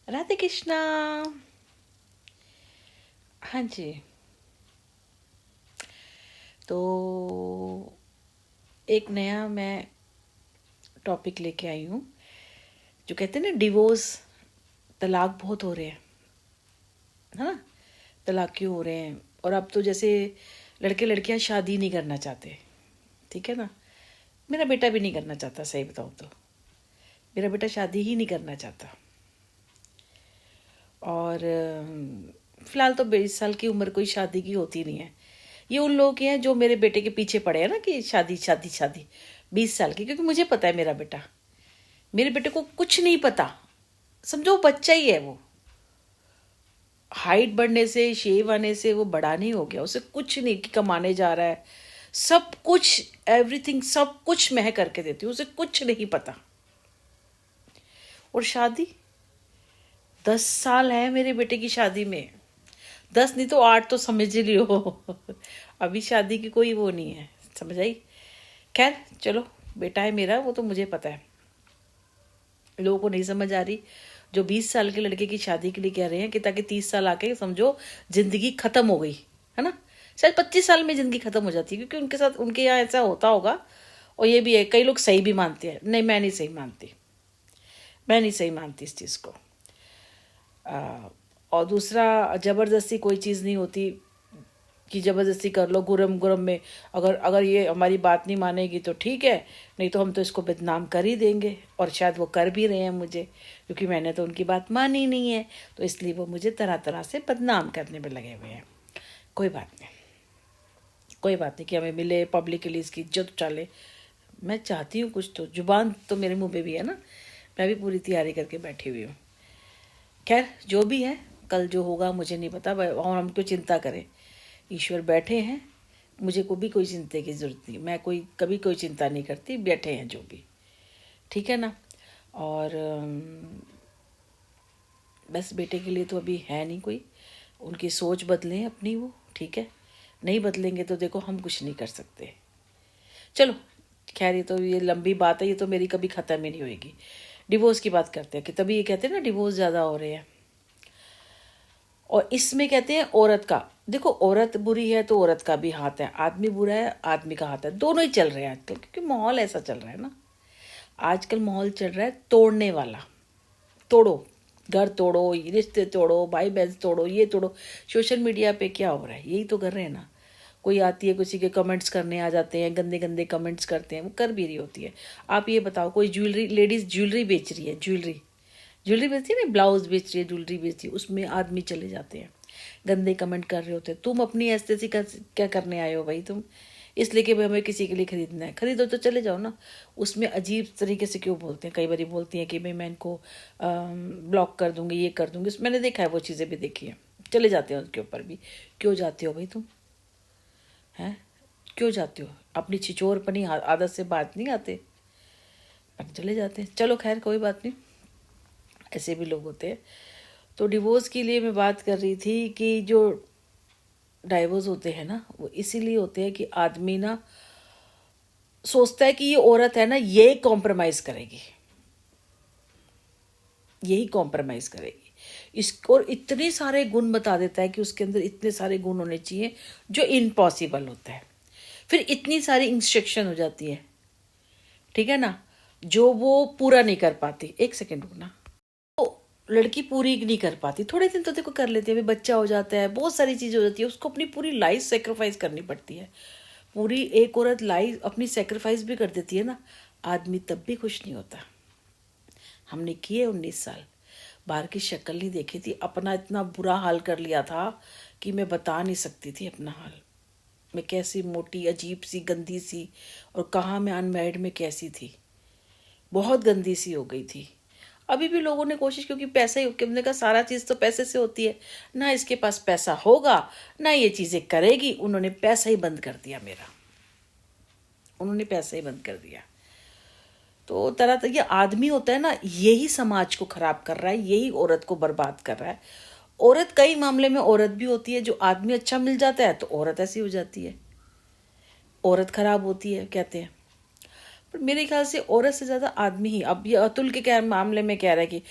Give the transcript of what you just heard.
राधे कृष्णा। हाँ जी। तो एक नया मैं टॉपिक लेके आई हूँ। जो कहते हैं ना, डिवोर्स, तलाक बहुत हो रहे हैं, है ना। तलाक क्यों हो रहे हैं? और अब तो जैसे लड़के लड़कियां शादी नहीं करना चाहते, ठीक है ना। मेरा बेटा भी नहीं करना चाहता, सही बताऊँ तो मेरा बेटा शादी ही नहीं करना चाहता। और फिलहाल तो 22 साल की उम्र कोई शादी की होती नहीं है। ये उन लोगों की है जो मेरे बेटे के पीछे पड़े हैं ना, कि शादी शादी शादी। 20 साल की, क्योंकि मुझे पता है मेरे बेटे को कुछ नहीं पता। समझो वो बच्चा ही है। वो हाइट बढ़ने से, शेव आने से वो बड़ा नहीं हो गया। उसे कुछ नहीं कि कमाने जा रहा है। सब कुछ, एवरीथिंग, सब कुछ मैं करके देती हूँ। उसे कुछ नहीं पता। और शादी, 10 साल है मेरे बेटे की शादी में। 10 नहीं तो 8 तो समझ ही लियो। अभी शादी की कोई वो नहीं है, समझ आई। खैर चलो, बेटा है मेरा, वो तो मुझे पता है। लोगों को नहीं समझ आ रही जो 20 साल के लड़के की शादी के लिए कह रहे हैं कि ताकि 30 साल आके समझो जिंदगी खत्म हो गई, है ना। शायद 25 साल में जिंदगी खत्म हो जाती है, क्योंकि उनके साथ, उनके यहाँ ऐसा होता होगा। और ये भी है, कई लोग सही भी मानते हैं। नहीं, मैं नहीं सही मानती। मैं नहीं सही मानती इस चीज़ को। और दूसरा, ज़बरदस्ती कोई चीज़ नहीं होती कि ज़बरदस्ती कर लो गुरम गुरम में। अगर अगर ये हमारी बात नहीं मानेगी तो ठीक है, नहीं तो हम तो इसको बदनाम कर ही देंगे। और शायद वो कर भी रहे हैं मुझे, क्योंकि मैंने तो उनकी बात मानी नहीं है। तो इसलिए वो मुझे तरह तरह से बदनाम करने में लगे हुए हैं। कोई बात नहीं, कोई बात नहीं कि हमें मिले पब्लिकली इसकी इज्जत उछाले। मैं चाहती हूँ कुछ तो, जुबान तो मेरे मुँह पे भी है ना। मैं भी पूरी तैयारी करके बैठी हुई हूँ। खैर जो भी है, कल जो होगा मुझे नहीं पता। और हम क्यों चिंता करें, ईश्वर बैठे हैं। मुझे को भी कोई चिंता की ज़रूरत नहीं। मैं कोई कभी कोई चिंता नहीं करती। बैठे हैं जो भी, ठीक है ना। और बस बेटे के लिए तो अभी है नहीं कोई। उनकी सोच बदलें अपनी, वो ठीक है। नहीं बदलेंगे तो देखो हम कुछ नहीं कर सकते। चलो खैर, ये लंबी बात है, ये तो मेरी कभी ख़त्म ही नहीं होएगी। डिवोर्स की बात करते हैं कि तभी ये कहते हैं ना डिवोर्स ज़्यादा हो रहे हैं। और इसमें कहते हैं औरत का, देखो औरत बुरी है तो औरत का भी हाथ है, आदमी बुरा है आदमी का हाथ है। दोनों ही चल रहे हैं आजकल, क्योंकि माहौल ऐसा चल रहा है ना। आजकल माहौल चल रहा है तोड़ने वाला। तोड़ो, घर तोड़ो, रिश्ते तोड़ो, भाई बहन तोड़ो, ये तोड़ो। सोशल मीडिया पे क्या हो रहा है, यही तो कर रहे हैं ना। कोई आती है, किसी के कमेंट्स करने आ जाते हैं, गंदे गंदे कमेंट्स करते हैं। वो कर भी रही होती है। आप ये बताओ, कोई ज्वेलरी, लेडीज ज्वेलरी बेच रही है, ज्वेलरी ज्वेलरी बेचती है ना, ब्लाउज बेच रही है, ज्वेलरी बेचती है, उसमें आदमी चले जाते हैं, गंदे कमेंट कर रहे होते हैं। तुम अपनी ऐसे क्या करने आए हो भाई तुम? इसलिए कि भाई हमें किसी के लिए खरीदना है, खरीदो तो चले जाओ ना। उसमें अजीब तरीके से क्यों बोलते हैं? कई बार बोलती हैं कि भाई मैं इनको ब्लॉक कर दूंगी, ये कर दूंगी। मैंने देखा है, वो चीज़ें भी देखी हैं। चले जाते हैं उनके ऊपर भी। क्यों जाते हो भाई तुम? हैं? क्यों जाते हो? अपनी छिचोरपनी आदत से बात नहीं आते, पर चले जाते हैं। चलो खैर कोई बात नहीं, ऐसे भी लोग होते हैं। तो डिवोर्स के लिए मैं बात कर रही थी कि जो डाइवोर्स होते हैं ना, वो इसीलिए होते हैं कि आदमी ना सोचता है कि ये औरत है ना, ये कॉम्प्रोमाइज़ करेगी, यही कॉम्प्रोमाइज़ करेगी इसको। और इतने सारे गुण बता देता है कि उसके अंदर इतने सारे गुण होने चाहिए, जो इम्पॉसिबल होता है। फिर इतनी सारी इंस्ट्रक्शन हो जाती है, ठीक है ना, जो वो पूरा नहीं कर पाती। एक सेकेंड रुकना। लड़की पूरी नहीं कर पाती, थोड़े दिन तो देखो कर लेती है, अभी बच्चा हो जाता है, बहुत सारी चीज़ें हो जाती है, उसको अपनी पूरी लाइफ सेक्रीफाइस करनी पड़ती है। पूरी एक औरत लाइफ अपनी सेक्रीफाइस भी कर देती है ना, आदमी तब भी खुश नहीं होता। हमने किए 19 साल, बाहर की शक्ल नहीं देखी थी, अपना इतना बुरा हाल कर लिया था कि मैं बता नहीं सकती थी अपना हाल। मैं कैसी मोटी, अजीब सी, गंदी सी, और कहाँ मैं अनमैरिड में कैसी थी, बहुत गंदी सी हो गई थी। अभी भी लोगों ने कोशिश, क्योंकि पैसा ही, हमने कहा सारा चीज़ तो पैसे से होती है ना। इसके पास पैसा होगा ना, ये चीज़ें करेगी। उन्होंने पैसा ही बंद कर दिया मेरा, उन्होंने पैसा ही बंद कर दिया। तो तरह तरह ये आदमी होता है ना, यही समाज को खराब कर रहा है, यही औरत को बर्बाद कर रहा है। औरत कई मामले में औरत भी होती है, जो आदमी अच्छा मिल जाता है तो औरत ऐसी हो जाती है, औरत खराब होती है कहते हैं। पर मेरे ख्याल से औरत से ज़्यादा आदमी ही, अब ये अतुल के क्या मामले में कह रहा है कि